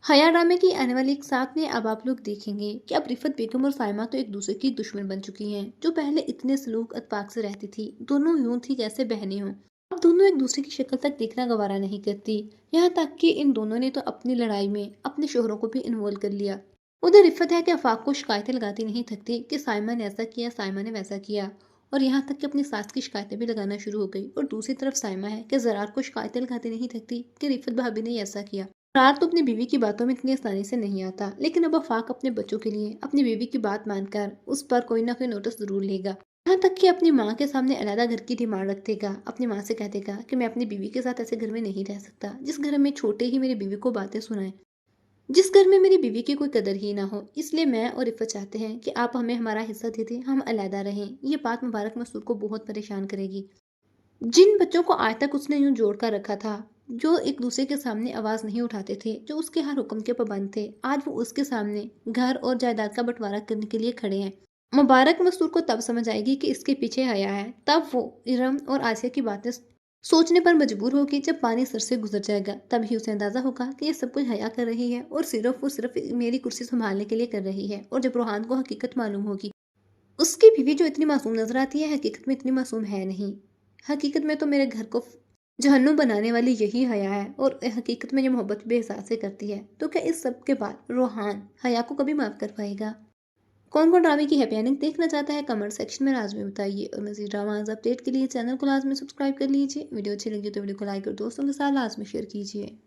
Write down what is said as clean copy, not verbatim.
हया ड्रामे की आने वाली एक साथ में अब आप लोग देखेंगे कि अब रिफत बेगम और साइमा तो एक दूसरे की दुश्मन बन चुकी हैं। जो पहले इतने सलूक अतफाक से रहती थी, दोनों यूं थी जैसे बहनें हों। अब दोनों एक दूसरे की शक्ल तक देखना गवारा नहीं करती। यहाँ तक कि इन दोनों ने तो अपनी लड़ाई में अपने शोहरों को भी इन्वॉल्व कर लिया। उधर रिफत है कि आफाक को शिकायतें लगाती नहीं थकती कि साइमा ने ऐसा किया, साइमा ने वैसा किया, और यहाँ तक कि अपनी सास की शिकायतें भी लगाना शुरू हो गई। और दूसरी तरफ साइमा है कि ज़रार को शिकायतें लगाती नहीं थकती कि रिफत भाभी ने ऐसा किया। रात तो अपनी बीवी की बातों में इतनी आसानी से नहीं आता, लेकिन अब आफाक अपने बच्चों के लिए अपनी बीवी की बात मानकर उस पर कोई ना कोई नोटिस जरूर लेगा। यहाँ तक कि अपनी माँ के सामने अलग घर की डिमांड रखेगा। अपनी माँ से कह देगा कि मैं अपनी बीवी के साथ ऐसे घर में नहीं रह सकता जिस घर में छोटे ही मेरी बीवी को बातें सुनाए, जिस घर में मेरी बीवी की कोई कदर ही ना हो। इसलिए मैं और इफ़त चाहते हैं कि आप हमें हमारा हिस्सा दे दें, हम अलहदा रहें। ये बात मुबारक मसूद को बहुत परेशान करेगी। जिन बच्चों को आज तक उसने यूं जोड़ कर रखा था, जो एक दूसरे के सामने आवाज नहीं उठाते थे, जो उसके हर हुक्म के पाबंद थे, आज वो उसके सामने घर और जायदाद का बंटवारा करने के लिए खड़े हैं। मुबारक मसूर को तब समझ आएगी कि इसके पीछे हया है। तब वो इरम और आसिया की बातें सोचने पर मजबूर होगी। जब पानी सर से गुजर जाएगा तभी उसे अंदाजा होगा कि ये सब कुछ हया कर रही है और सिर्फ मेरी कुर्सी संभालने के लिए कर रही है। और जब रोहान को हकीकत मालूम होगी, उसकी बीवी जो इतनी मासूम नजर आती है हकीकत में इतनी मासूम है नहीं। हकीकत में तो मेरे घर को जहन्नुम बनाने वाली यही हया है, और हकीकत में ये मोहब्बत बेहसास से करती है। तो क्या इस सब के बाद रोहान हया को कभी माफ कर पाएगा? कौन कौन ड्रामे की हैप्पी एंडिंग देखना चाहता है कमेंट सेक्शन में लाजमी बताइए। और मज़ीद ड्रामाज अपडेट के लिए चैनल को लाजमी सब्सक्राइब कर लीजिए। वीडियो अच्छी लगी तो वीडियो को लाइक और दोस्तों के साथ लाजमी शेयर कीजिए।